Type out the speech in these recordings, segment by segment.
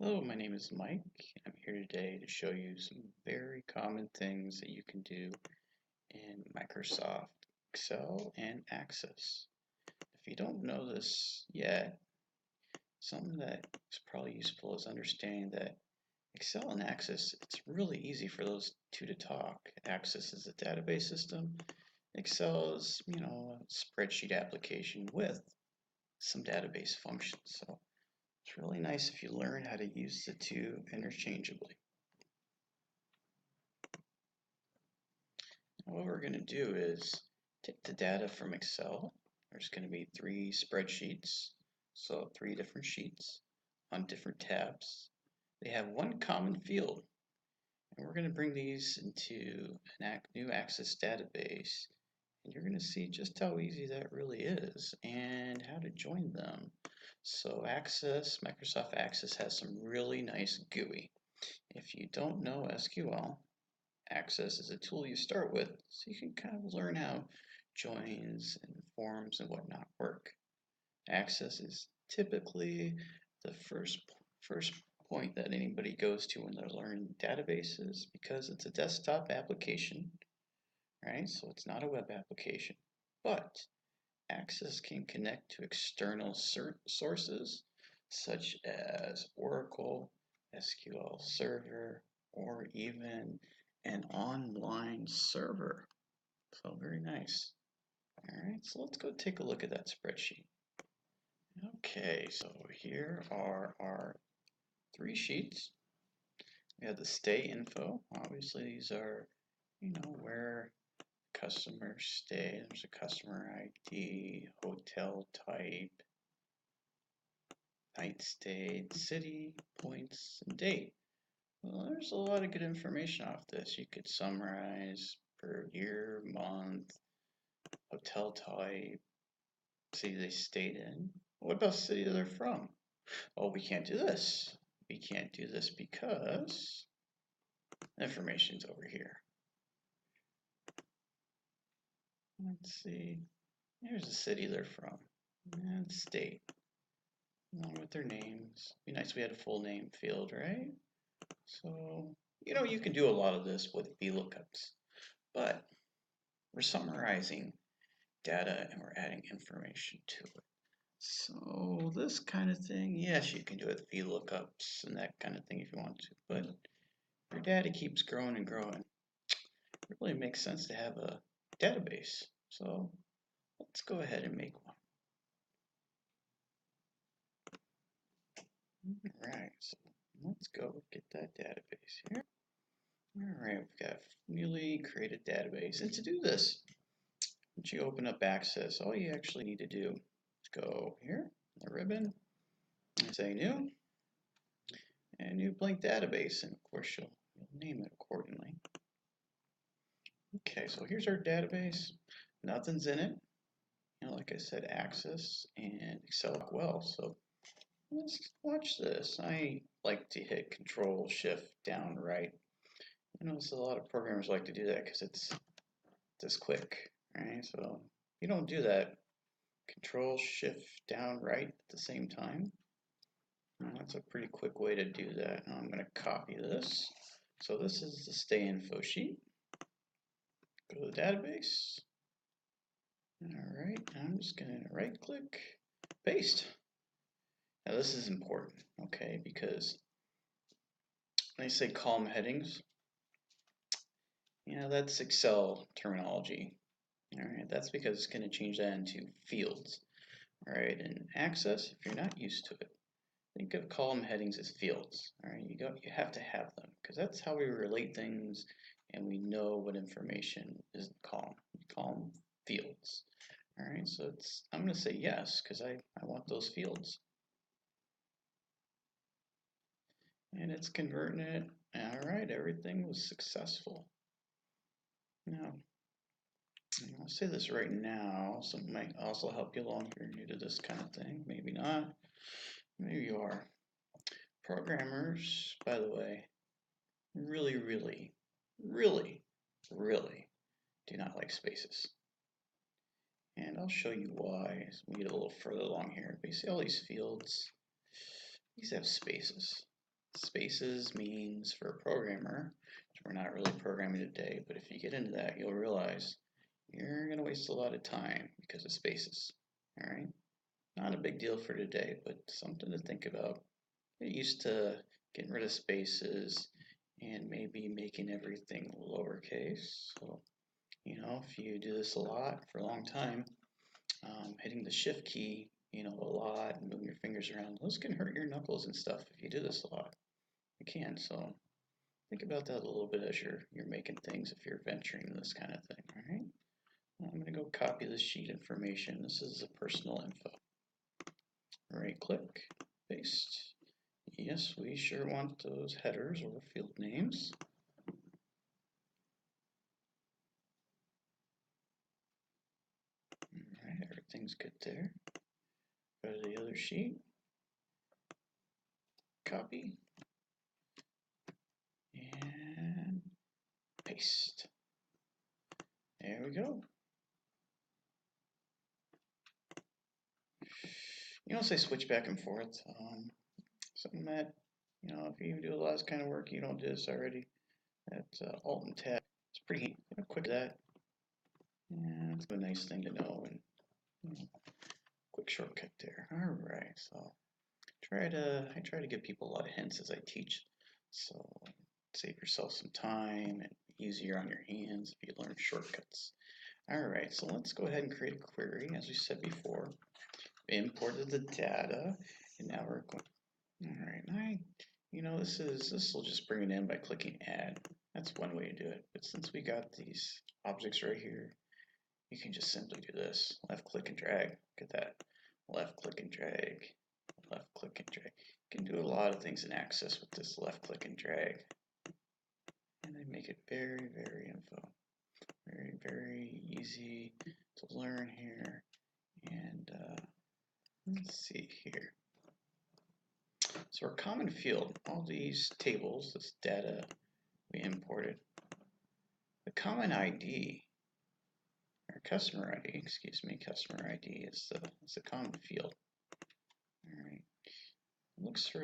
Hello, my name is Mike. I'm here today to show you some very common things that you can do in Microsoft Excel and Access. If you don't know this yet, something that is probably useful is understanding that Excel and Access, it's really easy for those two to talk. Access is a database system. Excel is, a spreadsheet application with some database functions. So it's really nice if you learn how to use the two interchangeably. What we're going to do is take the data from Excel. There's going to be 3 spreadsheets, so 3 different sheets on different tabs. They have one common field, and we're going to bring these into a new Access database, and you're going to see just how easy that really is and how to join them. So Microsoft Access has some really nice GUI. If you don't know SQL, Access is a tool you start with, so you can kind of learn how joins and forms and whatnot work. Access is typically the first point that anybody goes to when they're learning databases because it's a desktop application, right? So it's not a web application, but Access can connect to external sources such as Oracle, SQL Server, or even an online server. So very nice. All right, so let's go take a look at that spreadsheet. Okay, so here are our 3 sheets. We have the stay info. Obviously, these are, where customers stay. There's a customer ID, hotel type, night stayed, city, points, and date. Well, there's a lot of good information off this. You could summarize per year, month, hotel type, city they stayed in. What about city they're from? Oh, we can't do this. We can't do this because information's over here. Let's see. Here's the city they're from and state, along with their names. Be nice if we had a full name field, right? So, you can do a lot of this with VLOOKUPs, but we're summarizing data and we're adding information to it. So this kind of thing, yes, you can do it with VLOOKUPs and that kind of thing if you want to, but your data keeps growing and growing. It really makes sense to have a database. So let's go ahead and make one. All right, so let's go get that database here. All right, we've got newly created database. And to do this, once you open up Access, all you actually need to do is go here, the ribbon, and say new, and new blank database, and of course you'll name it accordingly. Okay, so here's our database. Nothing's in it. Like I said, Access and Excel work well. So let's watch this. I like to hit Control Shift down right. I notice a lot of programmers like to do that because it's this quick, right? So if you don't do that, Control Shift down right at the same time. That's a pretty quick way to do that. Now I'm going to copy this. So this is the stay info sheet. Go to the database. All right, I'm just going to right click, paste. Now this is important, okay, because when I say column headings, that's Excel terminology. All right, that's because it's going to change that into fields. All right, and Access, if you're not used to it, think of column headings as fields. All right, you have to have them because that's how we relate things, and we know what information is in column. We call them fields. All right, so I'm going to say yes because I want those fields. And it's converting it. All right, everything was successful. Now, I'll say this right now. Something might also help you along if you're new to this kind of thing. Maybe not. Maybe you are. Programmers, by the way, really, really, really, really do not like spaces. And I'll show you why as we get a little further along here. But you see all these fields, these have spaces. Spaces means for a programmer, which we're not really programming today, but if you get into that, you'll realize you're going to waste a lot of time because of spaces. All right, not a big deal for today, but something to think about. Get used to getting rid of spaces and maybe making everything lowercase. So, if you do this a lot for a long time, hitting the shift key, a lot and moving your fingers around, those can hurt your knuckles and stuff if you do this a lot. You can, so think about that a little bit as you're making things if you're venturing this kind of thing, all right? I'm going to go copy this sheet information. This is the personal info. Right click, paste. Yes, we sure want those headers or field names. All right, everything's good there. Go to the other sheet, copy, and paste. There we go. You don't say switch back and forth. Something that, if you do a lot of this kind of work, you don't do this already. That's Alt and Tab. It's pretty quick that. Yeah, it's a nice thing to know and quick shortcut there. All right, so I try to give people a lot of hints as I teach, so save yourself some time and easier on your hands if you learn shortcuts. All right, so let's go ahead and create a query. As we said before, we imported the data, and now we're going. All right, this will just bring it in by clicking Add. That's one way to do it. But since we got these objects right here, you can just simply do this. Left click and drag. Look at that. Left click and drag. Left click and drag. You can do a lot of things in Access with this left click and drag. And they make it very, very info. Very, very easy to learn here. And let's see here. So our common field, all these tables, this data we imported, the common ID, or customer ID, customer ID is the common field. All right. Looks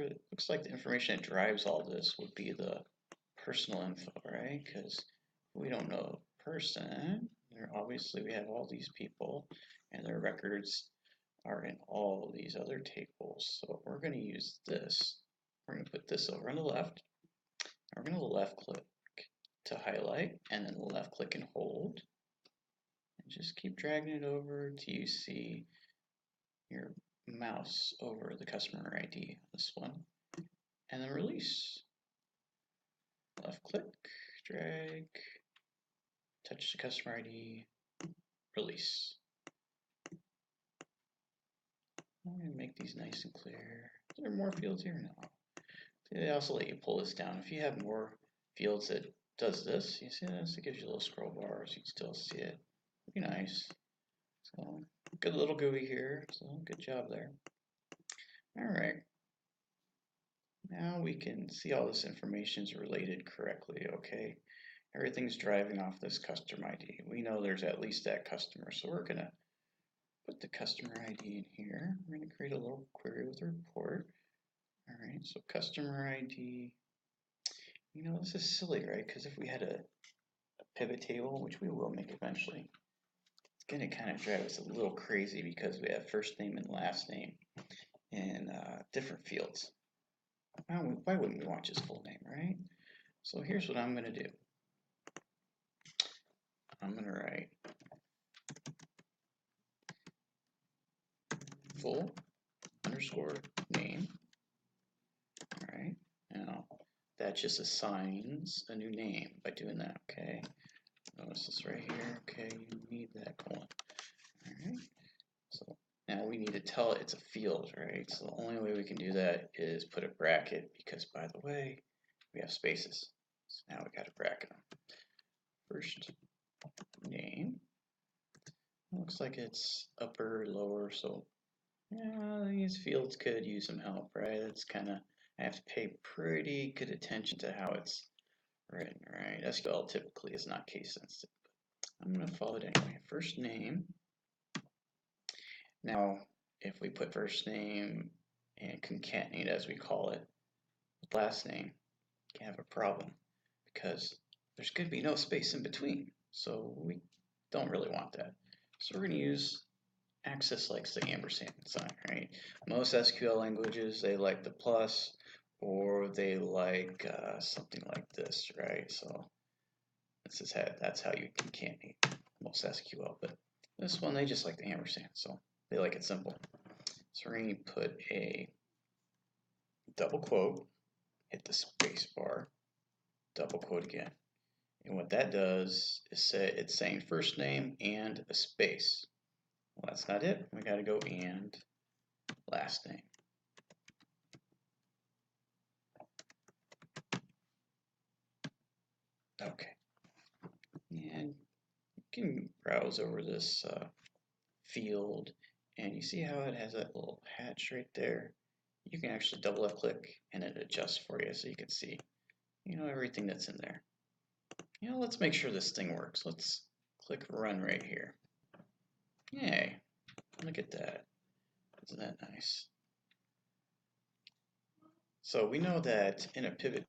like the information that drives all this would be the personal info, right? Because we don't know the person. Obviously, we have all these people, and their records are in all these other tables. So we're going to use this. We're going to put this over on the left. We're going to left click to highlight, and then left click and hold. And just keep dragging it over till you see your mouse over the customer ID, this one, and then release. Left click, drag, touch the customer ID, release. I'm going to make these nice and clear. Are there more fields here? No. They also let you pull this down. If you have more fields that does this, you see this? It gives you a little scroll bar so you can still see it. Pretty nice. So good little GUI here. So good job there. All right. Now we can see all this information is related correctly, okay? Everything's driving off this customer ID. We know there's at least that customer, so we're gonna put the customer ID in here. We're gonna create a little query with a report. All right, so customer ID, this is silly, right? Because if we had a pivot table, which we will make eventually, it's gonna kind of drive us a little crazy because we have first name and last name in different fields. Why wouldn't we want just full name, right? So here's what I'm going to do. I'm going to write full underscore name. All right. Now that just assigns a new name by doing that. Okay. Notice this right here. Okay, you need that colon. All right. So now we need to tell it it's a field, right? So the only way we can do that is put a bracket because, by the way, we have spaces. So now we got to bracket them. First name. Looks like it's upper, lower, so yeah, these fields could use some help, right? It's kind of, I have to pay pretty good attention to how it's written, right? SQL typically is not case sensitive. I'm going to follow it anyway. First name. Now, if we put first name and concatenate as we call it, with last name can have a problem because there's going to be no space in between. So we don't really want that. So we're going to use Access likes the ampersand sign, right? Most SQL languages, they like the plus, or they like something like this, right? So that's how you concatenate most SQL. But this one, they just like the ampersand, so they like it simple. So we're going to put a double quote, hit the space bar, double quote again. And what that does is say it's saying first name and a space. Well, that's not it. We got to go and last name. Okay. And you can browse over this field, and you see how it has that little hatch right there. You can actually double left click and it adjusts for you so you can see, everything that's in there. Let's make sure this thing works. Let's click run right here. Yay, look at that. Isn't that nice? So we know that in a pivot.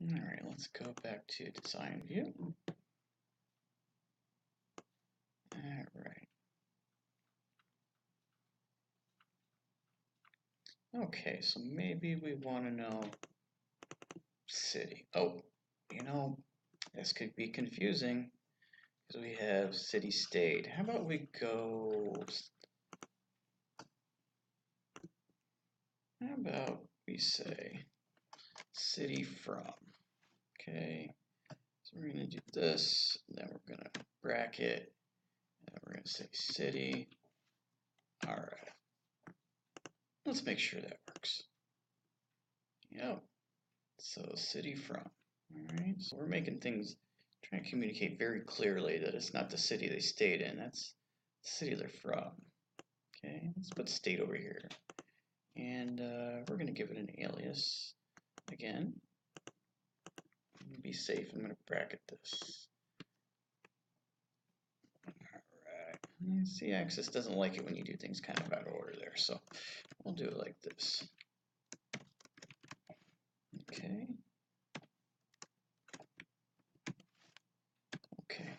All right, let's go back to design view. All right. Okay, so maybe we want to know city. Oh, this could be confusing because we have city state. How about we go, how about we say city from? Okay, so we're going to do this, then we're going to bracket, and we're going to say city. All right, let's make sure that works. Yep, so city from. All right, so we're making things, trying to communicate very clearly that it's not the city they stayed in, that's the city they're from. Okay, let's put state over here. And we're going to give it an alias again. To be safe, I'm going to bracket this. Alright, see, Access doesn't like it when you do things kind of out of order there, so we'll do it like this. Okay. Okay.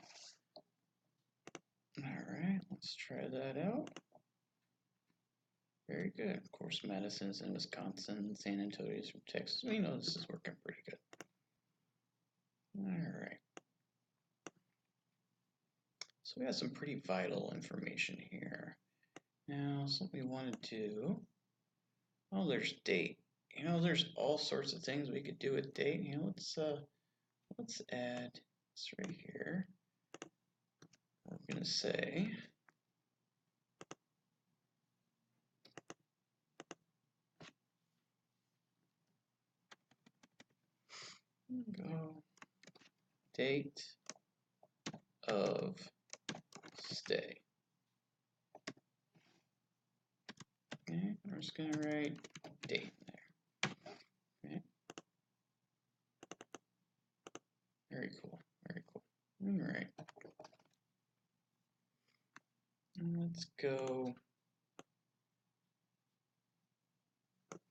Alright, let's try that out. Very good. Of course, Madison's in Wisconsin, San Antonio's from Texas. We know this is working pretty good. Alright. So we have some pretty vital information here. Now, something we want to do, oh, there's date. There's all sorts of things we could do with date. Let's add this right here. We're gonna say go date of stay. Okay, we're just gonna write date there. Okay. Very cool. Very cool. All right. Let's go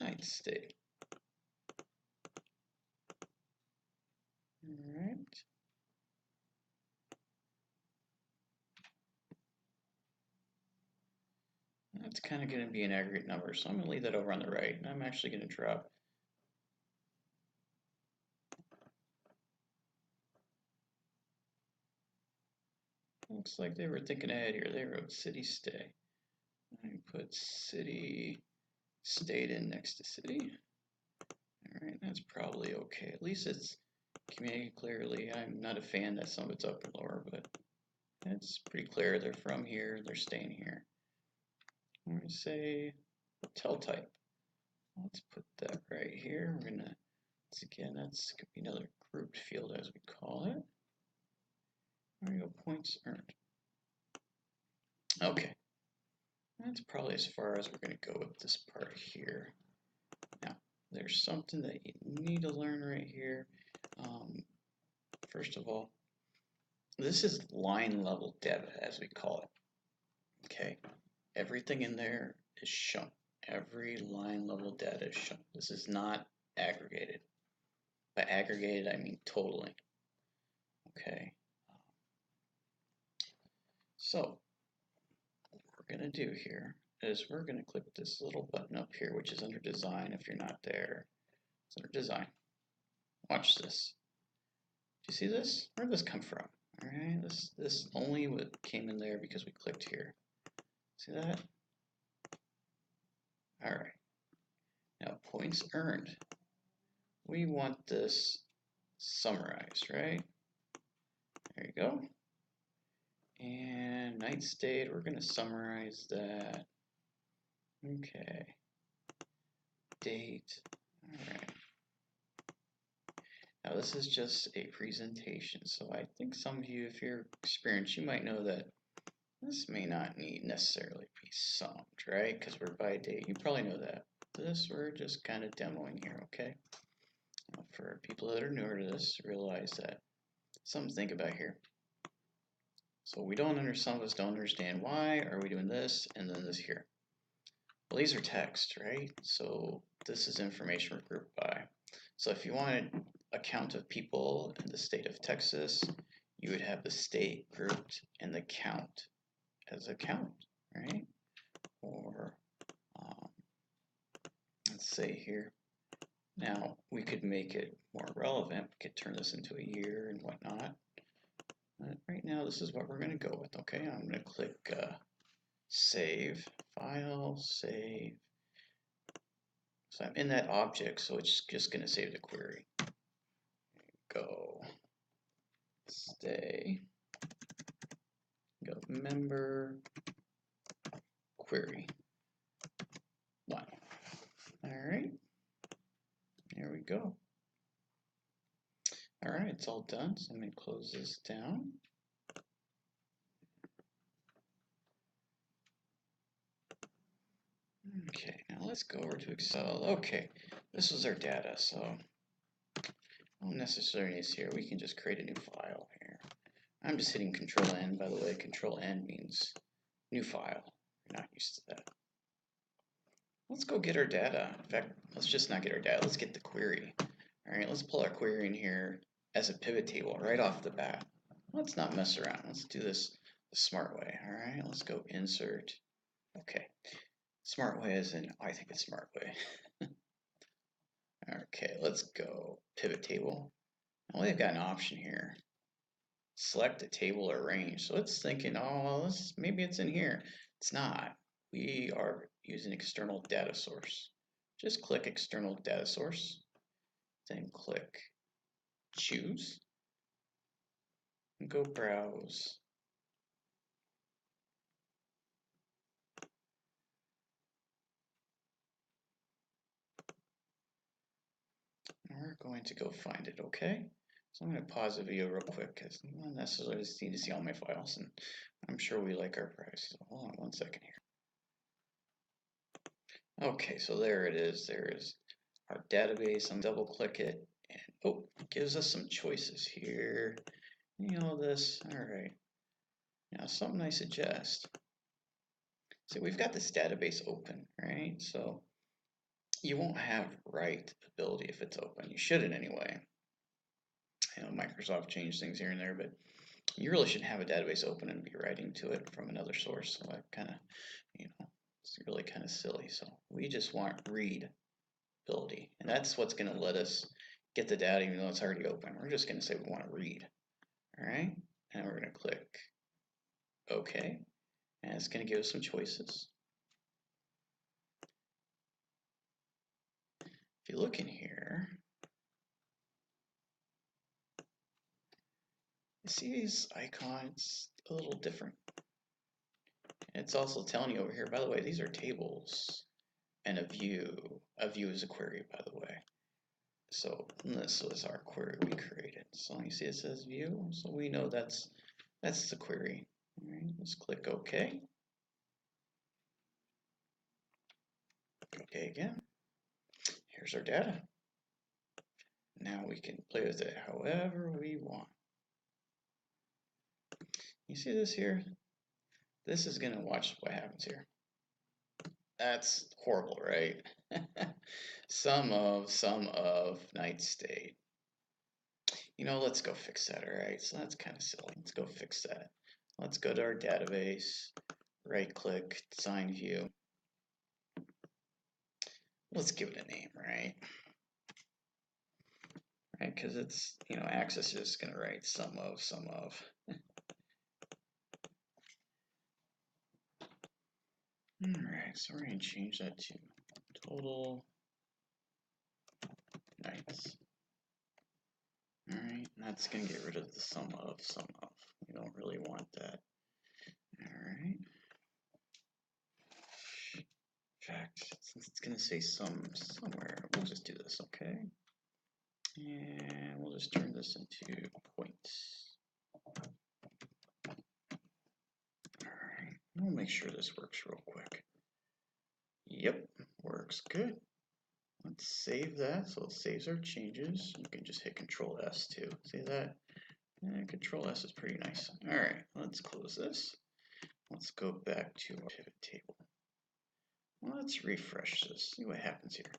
night stay. All right. That's kind of going to be an aggregate number, so I'm going to leave that over on the right, and I'm actually going to drop looks like they were thinking ahead here. They wrote city stay. I put city state in next to city. All right, that's probably okay. At least it's communicated clearly. I'm not a fan that some of it's up and lower, but it's pretty clear. They're from here. They're staying here. I'm going to say hotel type. Let's put that right here. We're going to, again, that's going to be another grouped field as we call it. There we go, points earned. Okay, that's probably as far as we're going to go with this part here. Now, there's something that you need to learn right here. First of all, this is line level data as we call it. Okay, everything in there is shown. Every line level data is shown. This is not aggregated. By aggregated, I mean totaling. Okay. So what we're going to do here is we're going to click this little button up here, which is under design. If you're not there, it's under design. Watch this. Do you see this? Where did this come from? All right, this only came in there because we clicked here. See that? All right. Now points earned. We want this summarized, right? There you go. And night state, we're going to summarize that. Okay. Date. All right. Now this is just a presentation, so I think some of you, if you're experienced, you might know that this may not need necessarily be summed, right? Because we're by date. You probably know that. This we're just kind of demoing here, okay? Now for people that are newer to this, realize that something to think about here. So we don't understand, some of us don't understand why are we doing this and then this here. Well, these are text, right? So this is information we're grouped by. So if you wanted a count of people in the state of Texas, you would have the state grouped and the count as a count, right? Or let's say here, now we could make it more relevant. We could turn this into a year and whatnot. But right now, this is what we're going to go with, okay? I'm going to click save, file, save. So I'm in that object, so it's just going to save the query. Go, stay, go member, query, 1. All right, there we go. All right, it's all done, so I'm going to close this down. Okay, now let's go over to Excel. Okay, this is our data, so don't necessarily need here. We can just create a new file here. I'm just hitting Control N, by the way. Control N means new file. We're not used to that. Let's go get our data. In fact, let's just not get our data. Let's get the query. All right, let's pull our query in here as a pivot table right off the bat. Let's not mess around. Let's do this the smart way. All right, let's go insert. Okay, smart way is in, I think it's smart way. Okay, let's go pivot table. Now we've got an option here. Select a table or range. So it's thinking, oh, maybe it's in here. It's not. We are using external data source. Just click external data source, then click choose, and go browse. And we're going to go find it, okay? So I'm going to pause the video real quick because I don't necessarily need to see all my files, and I'm sure we like our privacy. So hold on 1 second here. Okay, so there it is. There is our database. I'm double click it, and oh, it gives us some choices here. You know this. All right. Now something I suggest. So we've got this database open, right? So you won't have write ability if it's open. You shouldn't anyway. You know, Microsoft changed things here and there, but you really shouldn't have a database open and be writing to it from another source. So that kind of, you know, it's really kind of silly. So we just want read ability, and that's what's going to let us get the data even though it's already open. We're just going to say we want to read. All right, and we're going to click OK, and it's going to give us some choices. If you look in here, you see these icons a little different. It's also telling you over here, by the way, these are tables and a view. A view is a query, by the way. So this was our query we created. So you see it says view, so we know that's the query. All right, let's click OK. OK again. Here's our data. Now we can play with it however we want. You see this here? This is going to watch what happens here. That's horrible, right? Some of night stayed. You know, let's go fix that, all right? So that's kind of silly. Let's go fix that. Let's go to our database, right click, design view. Let's give it a name, right? Right, because it's, you know, Access is going to write some of. Alright, so we're going to change that to total nights. Alright, and that's going to get rid of the sum of. We don't really want that. Alright. In fact, since it's going to say somewhere, we'll just do this, okay? And we'll just turn this into points. Alright, we'll make sure this works real quick. Yep, works good. Let's save that, so it saves our changes. You can just hit Control S too. See that? And Control S is pretty nice. Alright, let's close this. Let's go back to our pivot table. Let's refresh this, see what happens here.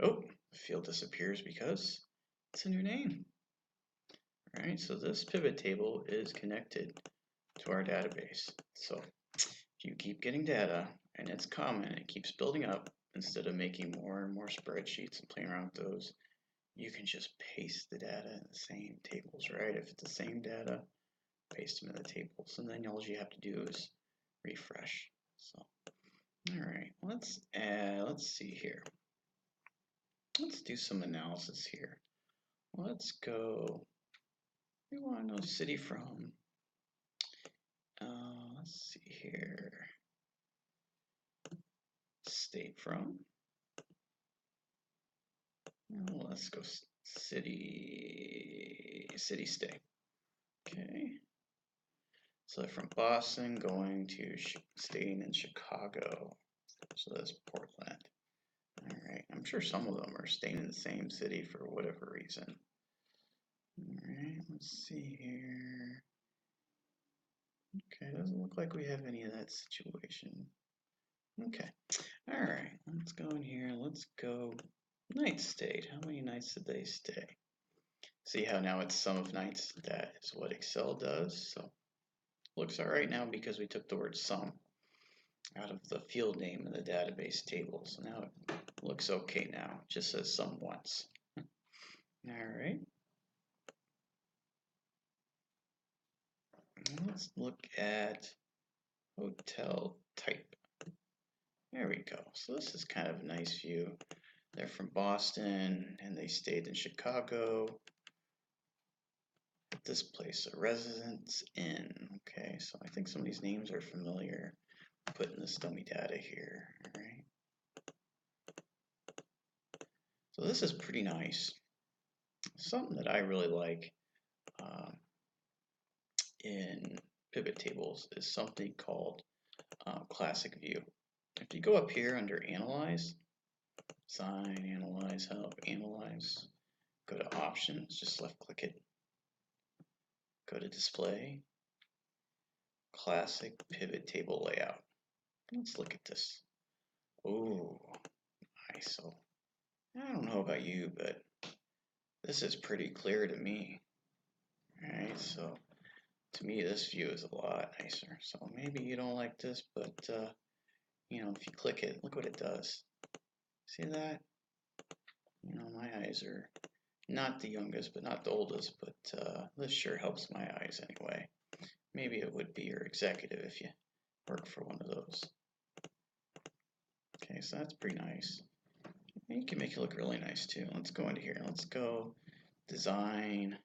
Oh, the field disappears because it's a new name. Alright, so this pivot table is connected to our database. So if you keep getting data and it's common, it keeps building up, instead of making more and more spreadsheets and playing around with those, you can just paste the data in the same tables, right? If it's the same data, paste them in the tables, and then all you have to do is refresh. So, all right, let's see here. Let's do some analysis here. Let's go. We want to know city from. Let's see here. State from. Let's go city state. Okay. So from Boston going to staying in Chicago. So that's Portland. All right. I'm sure some of them are staying in the same city for whatever reason. All right. Let's see here. Okay. Doesn't look like we have any of that situation. Okay. All right. Let's go in here. Let's go night stayed. How many nights did they stay? See how now it's sum of nights? That is what Excel does. So looks all right now because we took the word sum out of the field name in the database table. So now it looks okay now. It just says sum once. All right. Let's look at hotel type. There we go. So this is kind of a nice view. They're from Boston and they stayed in Chicago. This place, a residence inn. Okay, so I think some of these names are familiar. Putting this dummy data here. All right. So this is pretty nice. Something that I really like in pivot tables is something called classic view. If you go up here under Analyze, Design, Analyze, Help, Analyze, go to Options, just left click it, go to Display, Classic Pivot Table Layout. Let's look at this. Ooh, nice. So I don't know about you, but this is pretty clear to me. All right, so to me this view is a lot nicer. So maybe you don't like this, but you know, if you click it, look what it does. See that? You know, my eyes are not the youngest, but not the oldest, but this sure helps my eyes anyway. Maybe it would be your executive if you work for one of those. Okay, so that's pretty nice. And you can make it look really nice too. Let's go into here. Let's go design.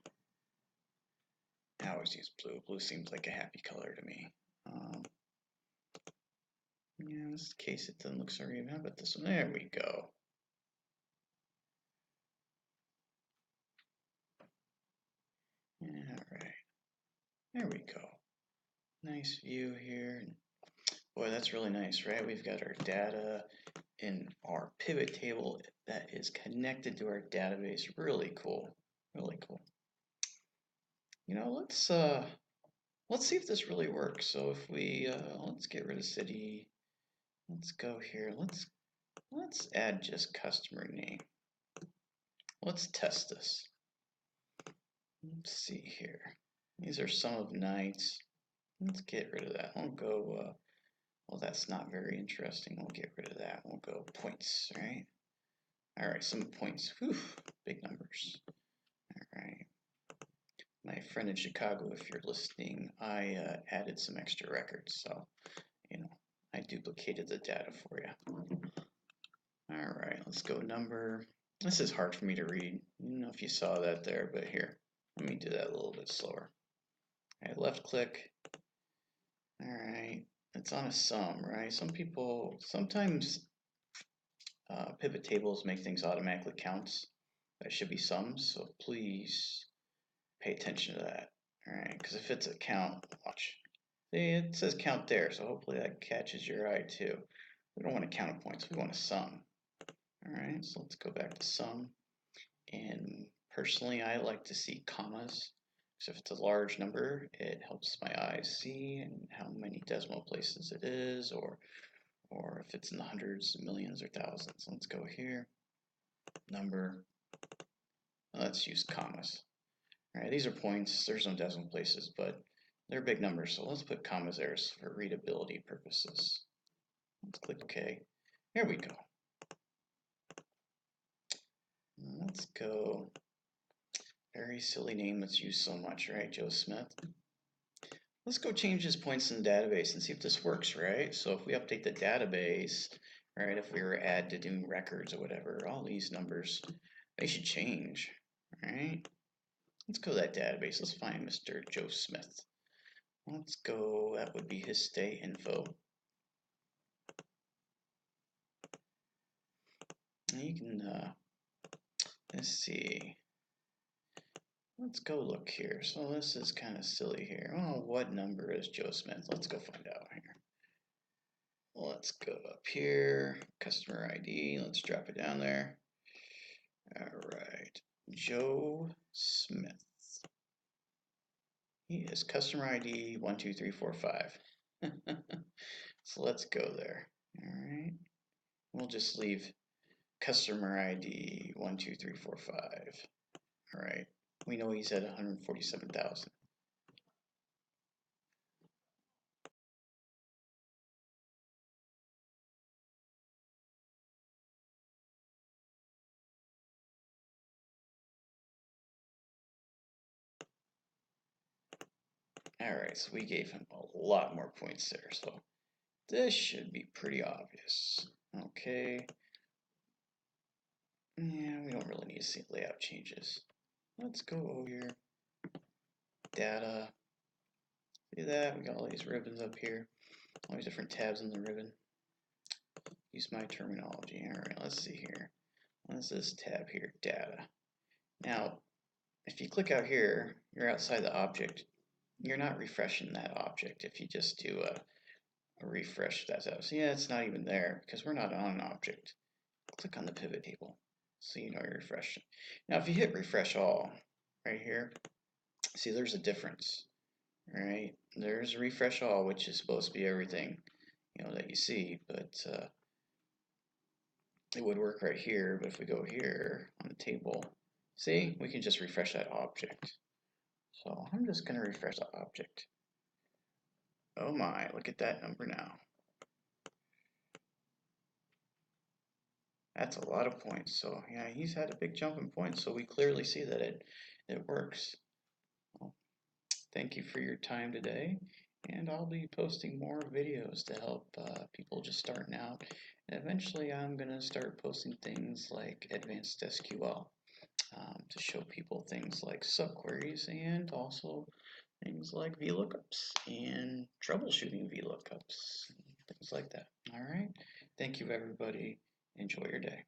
I always use blue. Blue seems like a happy color to me. Yeah, in this case it doesn't look so even. How about this one? There we go. All right. There we go. Nice view here. Boy, that's really nice, right? We've got our data in our pivot table that is connected to our database. Really cool. Really cool. You know, let's see if this really works. So if we let's get rid of city. Let's go here. Let's Let's add just customer name. Let's test this. Let's see here. These are some of nights. Let's get rid of that. We'll go, well, that's not very interesting. We'll get rid of that. We'll go points, right? All right, some points. Whew, big numbers. All right. My friend in Chicago, if you're listening, I added some extra records, so, you know, I duplicated the data for you. All right, let's go number. This is hard for me to read. I don't know if you saw that there, but here, let me do that a little bit slower. All right, left click. All right, it's on a sum, right? Sometimes pivot tables make things automatically counts. That should be sums, so please pay attention to that. All right, because if it's a count, watch. See, it says count there, so hopefully that catches your eye too. We don't want to count points, we want to sum. All right, so let's go back to sum. And personally, I like to see commas. So if it's a large number, it helps my eyes see and how many decimal places it is, or if it's in the hundreds, millions, or thousands. Let's go here. Number. Let's use commas. All right, these are points. There's no decimal places, but they're big numbers, so let's put commas there for readability purposes. Let's click OK. Here we go. Let's go. Very silly name that's used so much, right? Joe Smith. Let's go change his points in the database and see if this works, right? So if we update the database, right, if we were add to do records or whatever, all these numbers, they should change, right? Let's go to that database. Let's find Mr. Joe Smith. Let's go, that would be his stay info. And you can, let's see. Let's go look here. So this is kind of silly here. Oh, what number is Joe Smith? Let's go find out here. Let's go up here, customer ID. Let's drop it down there. All right, Joe Smith. He is customer ID 12345. So let's go there. All right, we'll just leave customer ID 12345. All right, we know he's at 147,000. All right, so we gave him a lot more points there, so this should be pretty obvious. Okay. Yeah, we don't really need to see layout changes. Let's go over here. Data. See that? We got all these ribbons up here. All these different tabs in the ribbon. Use my terminology. All right, let's see here. What is this tab here? Data. Now, if you click out here, you're outside the object. You're not refreshing that object if you just do a refresh. That's out. So yeah, it's not even there because we're not on an object. Click on the pivot table so you know you're refreshing. Now, if you hit refresh all right here, see there's a difference. Right? There's refresh all, which is supposed to be everything, you know, that you see, but it would work right here. But if we go here on the table, see, we can just refresh that object. So I'm just going to refresh the object. Oh my, look at that number now. That's a lot of points. So yeah, he's had a big jump in points. So we clearly see that it works. Well, thank you for your time today. And I'll be posting more videos to help people just starting out. And eventually I'm going to start posting things like advanced SQL to show people things like subqueries and also things like VLOOKUPs and troubleshooting VLOOKUPs, things like that. All right. Thank you, everybody. Enjoy your day.